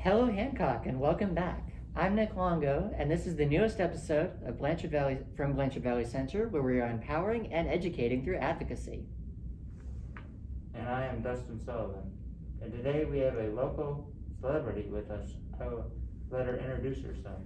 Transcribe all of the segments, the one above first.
Hello, Hancock, and welcome back. I'm Nick Longo, and this is the newest episode of Blanchard Valley Center, where we are empowering and educating through advocacy. And I am Dustin Sullivan. And today we have a local celebrity with us. I'll let her introduce herself.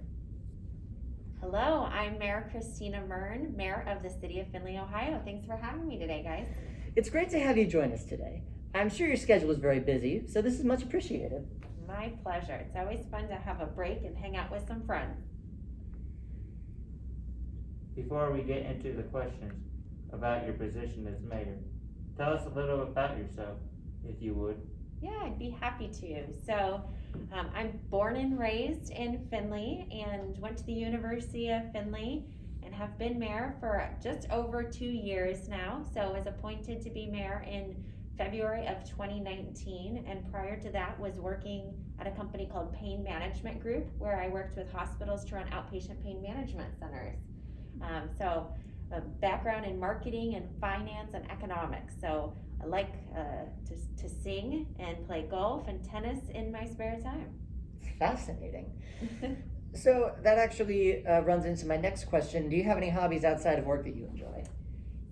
Hello, I'm Mayor Christina Muryn, Mayor of the City of Findlay, Ohio. Thanks for having me today, guys. It's great to have you join us today. I'm sure your schedule is very busy, so this is much appreciated. My pleasure. It's always fun to have a break and hang out with some friends. Before we get into the questions about your position as mayor, tell us a little about yourself, if you would. Yeah, I'd be happy to. So, I'm born and raised in Findlay and went to the University of Findlay and have been mayor for just over 2 years now. So, I was appointed to be mayor in February of 2019, and prior to that was working at a company called Pain Management Group, where I worked with hospitals to run outpatient pain management centers. So a background in marketing and finance and economics. So I like to sing and play golf and tennis in my spare time. Fascinating. So that actually runs into my next question. Do you have any hobbies outside of work that you enjoy?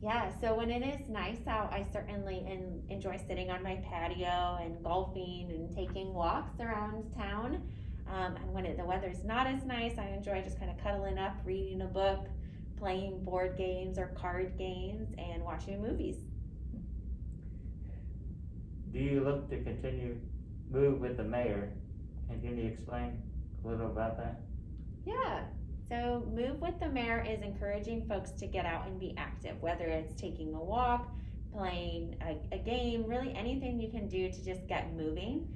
Yeah, so when it is nice out, I certainly enjoy sitting on my patio and golfing and taking walks around town. And when the weather's not as nice, I enjoy just kind of cuddling up, reading a book, playing board games or card games, and watching movies. Do you look to move with the mayor? And can you explain a little about that? Yeah. So Move with the Mayor is encouraging folks to get out and be active, whether it's taking a walk, playing a game, really anything you can do to just get moving.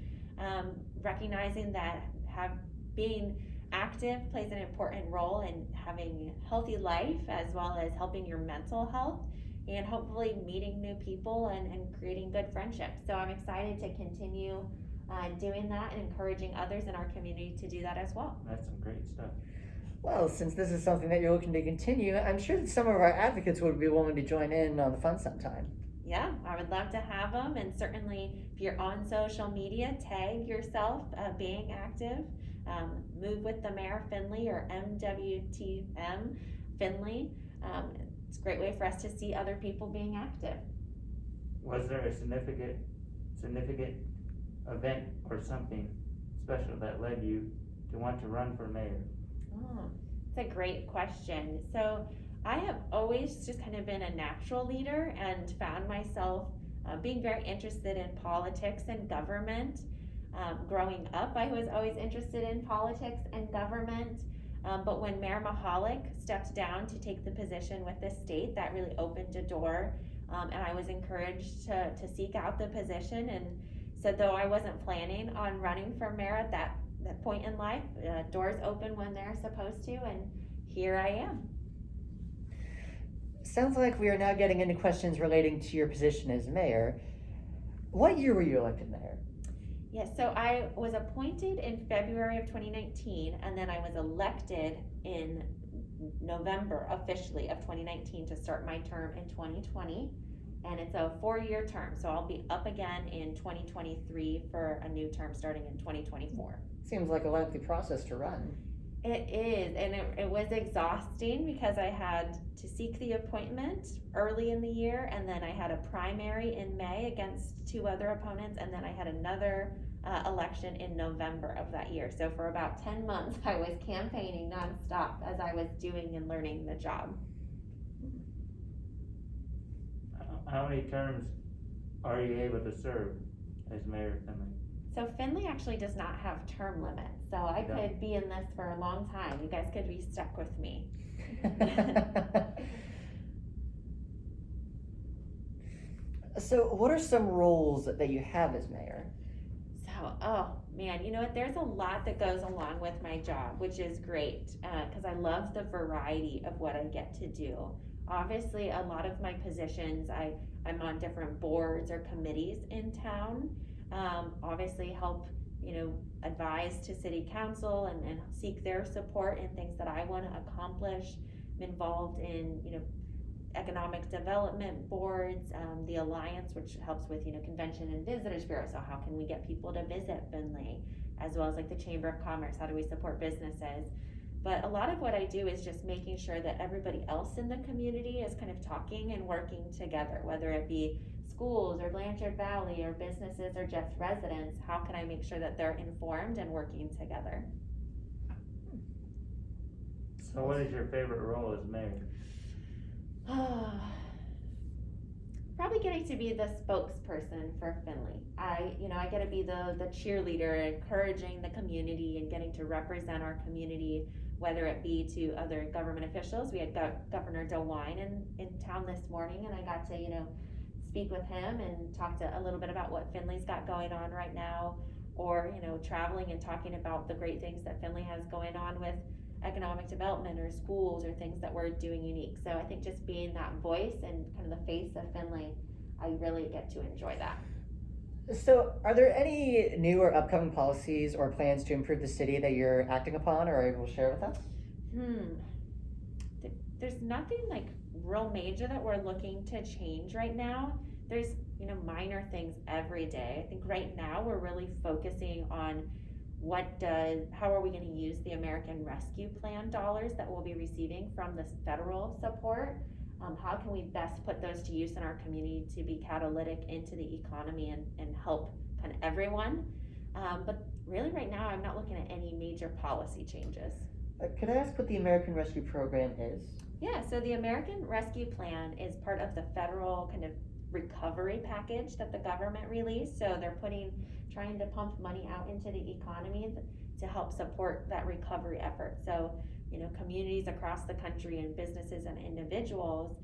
Recognizing that being active plays an important role in having a healthy life as well as helping your mental health and hopefully meeting new people and creating good friendships. So I'm excited to continue doing that and encouraging others in our community to do that as well. That's some great stuff. Well, since this is something that you're looking to continue, I'm sure that some of our advocates would be willing to join in on the fun sometime. Yeah, I would love to have them, and certainly if you're on social media, tag yourself being active. Move with the Mayor Findlay or MWTM Findlay. It's a great way for us to see other people being active. Was there a significant event or something special that led you to want to run for mayor? Oh, it's a great question. So I have always just kind of been a natural leader and found myself being very interested in politics and government. Growing up, I was always interested in politics and government. But when Mayor Mahalik stepped down to take the position with the state, that really opened a door. And I was encouraged to seek out the position. And so though I wasn't planning on running for mayor at that point in life, doors open when they're supposed to, and here I am. Sounds like we are now getting into questions relating to your position as mayor. What year were you elected mayor? Yes, so I was appointed in February of 2019, and then I was elected in November officially of 2019 to start my term in 2020. And it's a 4-year term, so I'll be up again in 2023 for a new term starting in 2024. Seems like a lengthy process to run. It is, and it was exhausting because I had to seek the appointment early in the year, and then I had a primary in May against 2 other opponents, and then I had another election in November of that year. So for about 10 months, I was campaigning nonstop as I was doing and learning the job. How many terms are you able to serve as mayor of Findlay? So Findlay actually does not have term limits, so I could be in this for a long time. You guys could be stuck with me. So what are some roles that you have as mayor? So, oh man, you know what? There's a lot that goes along with my job, which is great because I love the variety of what I get to do. Obviously, a lot of my positions, I'm on different boards or committees in town. Obviously help, advise to city council and seek their support in things that I want to accomplish. I'm involved in, economic development boards, the Alliance, which helps with, Convention and Visitors Bureau. So how can we get people to visit Findlay? as well as like the Chamber of Commerce, how do we support businesses? But a lot of what I do is just making sure that everybody else in the community is kind of talking and working together, whether it be schools or Blanchard Valley or businesses or just residents. How can I make sure that they're informed and working together? So what is your favorite role as mayor? Probably getting to be the spokesperson for Findlay. I get to be the cheerleader, encouraging the community and getting to represent our community, whether it be to other government officials. We had Governor DeWine in town this morning, and I got to, speak with him and talk to a little bit about what Findlay's got going on right now, or, traveling and talking about the great things that Findlay has going on with economic development or schools or things that we're doing unique. So I think just being that voice and kind of the face of Findlay, I really get to enjoy that. So are there any new or upcoming policies or plans to improve the city that you're acting upon or are able to share with us? There's nothing like real major that we're looking to change right now. There's minor things every day. I think right now we're really focusing on how are we going to use the American Rescue Plan dollars that we'll be receiving from this federal support? How can we best put those to use in our community to be catalytic into the economy and help kind of everyone? But really right now, I'm not looking at any major policy changes. Could I ask what the American Rescue Program is? Yeah, so the American Rescue Plan is part of the federal kind of recovery package that the government released. So they're trying to pump money out into the economy to help support that recovery effort. So, communities across the country and businesses and individuals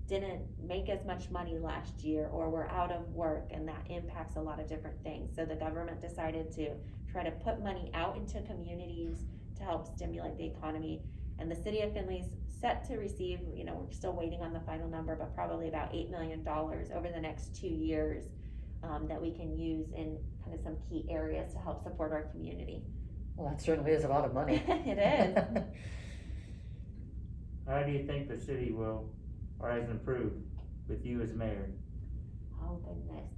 didn't make as much money last year or were out of work, and that impacts a lot of different things. So the government decided to try to put money out into communities to help stimulate the economy. And the city of Findlay's set to receive, we're still waiting on the final number, but probably about $8 million over the next 2 years that we can use in kind of some key areas to help support our community. Well, that certainly is a lot of money. It is. How do you think the city will or has improved with you as mayor? Oh, goodness.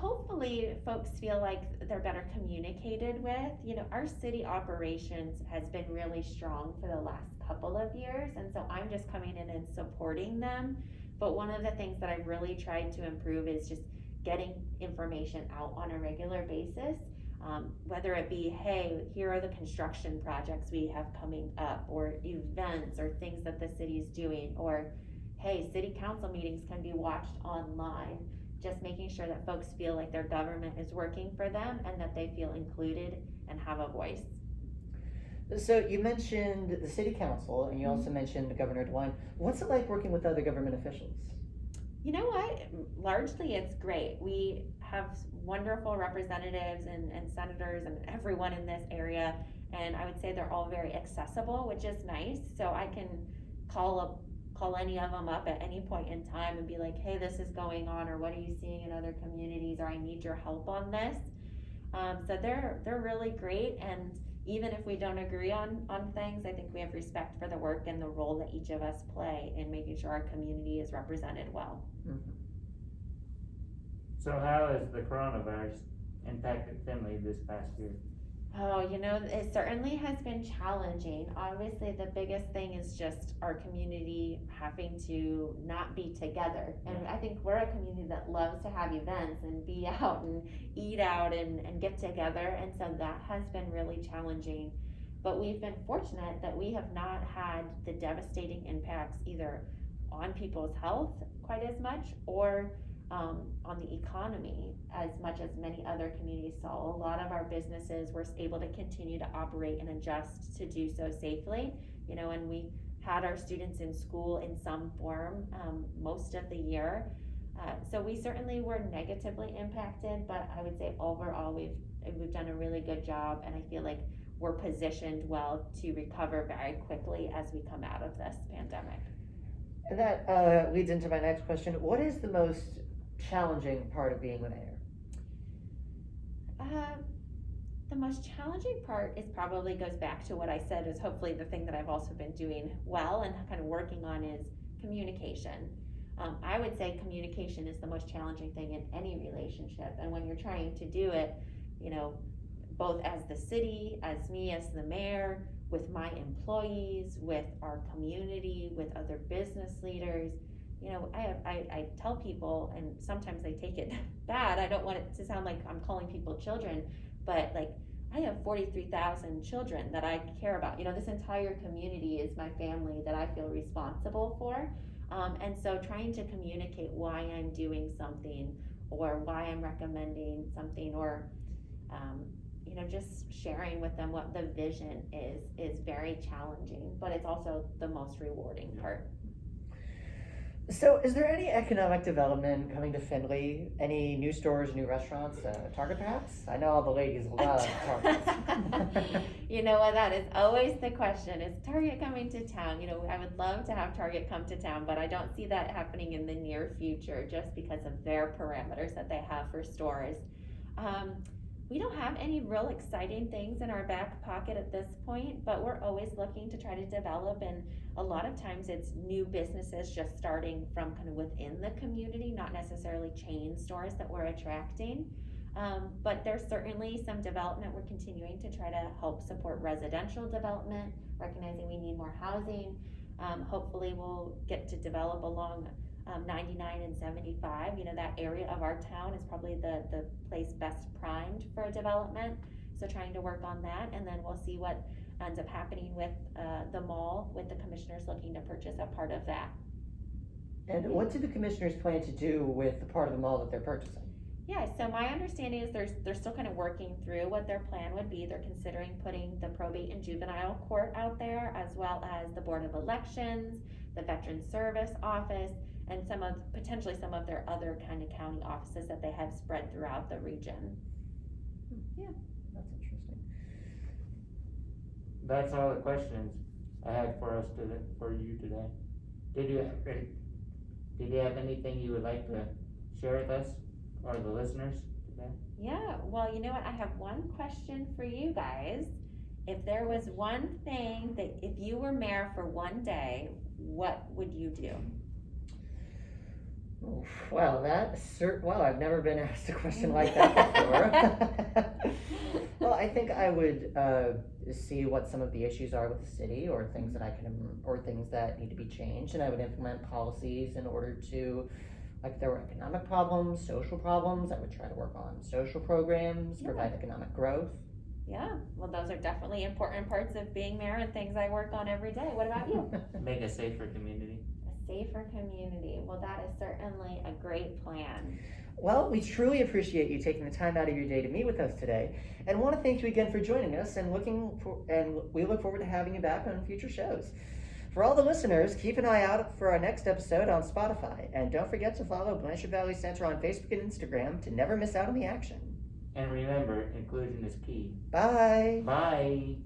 Hopefully folks feel like they're better communicated with. Our city operations has been really strong for the last couple of years, and so I'm just coming in and supporting them. But one of the things that I've really tried to improve is just getting information out on a regular basis. Whether it be, hey, here are the construction projects we have coming up, or events or things that the city's doing, or hey, city council meetings can be watched online. Just making sure that folks feel like their government is working for them and that they feel included and have a voice. So you mentioned the city council and you also mentioned Governor DeWine. What's it like working with other government officials? You know what? Largely it's great. We have wonderful representatives and senators and everyone in this area, and I would say they're all very accessible, which is nice. So I can call any of them up at any point in time and be like, hey, this is going on, or what are you seeing in other communities, or I need your help on this. So they're really great, and even if we don't agree on things, I think we have respect for the work and the role that each of us play in making sure our community is represented well. Mm-hmm. So how has the coronavirus impacted Findlay this past year? Oh, it certainly has been challenging. Obviously, the biggest thing is just our community having to not be together. And I think we're a community that loves to have events and be out and eat out and get together. And so that has been really challenging. But we've been fortunate that we have not had the devastating impacts either on people's health quite as much or on the economy as much as many other communities saw. A lot of our businesses were able to continue to operate and adjust to do so safely, and we had our students in school in some form most of the year. So we certainly were negatively impacted, but I would say overall we've done a really good job, and I feel like we're positioned well to recover very quickly as we come out of this pandemic. And that leads into my next question. What is the most challenging part of being the mayor? The most challenging part probably goes back to what I said is hopefully the thing that I've also been doing well and kind of working on is communication. I would say communication is the most challenging thing in any relationship, and when you're trying to do it, both as the city, as me as the mayor, with my employees, with our community, with other business leaders. You know, I tell people, and sometimes they take it bad. I don't want it to sound like I'm calling people children, but like, I have 43,000 children that I care about. You know, this entire community is my family that I feel responsible for. And so trying to communicate why I'm doing something or why I'm recommending something, or you know, just sharing with them what the vision is very challenging, but it's also the most rewarding part. So, is there any economic development coming to Findlay? Any new stores, new restaurants, Target perhaps? I know all the ladies love Target. You know what, that is always the question. Is Target coming to town? You know, I would love to have Target come to town, but I don't see that happening in the near future just because of their parameters that they have for stores. We don't have any real exciting things in our back pocket at this point, but we're always looking to try to develop, and a lot of times it's new businesses just starting from kind of within the community, not necessarily chain stores that we're attracting. But there's certainly some development. We're continuing to try to help support residential development, recognizing we need more housing. Hopefully we'll get to develop along 99 and 75, you know, that area of our town is probably the place best primed for a development. So trying to work on that, and then we'll see what ends up happening with the mall, with the commissioners looking to purchase a part of that. And what do the commissioners plan to do with the part of the mall that they're purchasing? Yeah, so my understanding is they're still kind of working through what their plan would be. They're considering putting the probate and juvenile court out there, as well as the Board of Elections, the Veteran Service Office, and potentially some of their other kind of county offices that they have spread throughout the region. Yeah. That's interesting. That's all the questions I had for you today. Did you have anything you would like to share with us or the listeners today? Yeah, well, you know what? I have one question for you guys. If there was one thing that, if you were mayor for one day, what would you do? Well, I've never been asked a question like that before. Well, I think I would see what some of the issues are with the city, or things that need to be changed, and I would implement policies in order to, like, if there were economic problems, social problems, I would try to work on social programs, provide economic growth. Yeah, well, those are definitely important parts of being mayor and things I work on every day. What about you? Make a safer community. Safer community. Well, that is certainly a great plan. Well, we truly appreciate you taking the time out of your day to meet with us today, and want to thank you again for joining us, and we look forward to having you back on future shows. For all the listeners, keep an eye out for our next episode on Spotify, and don't forget to follow Blanchard Valley Center on Facebook and Instagram to never miss out on the action. And remember, inclusion is key. Bye. Bye.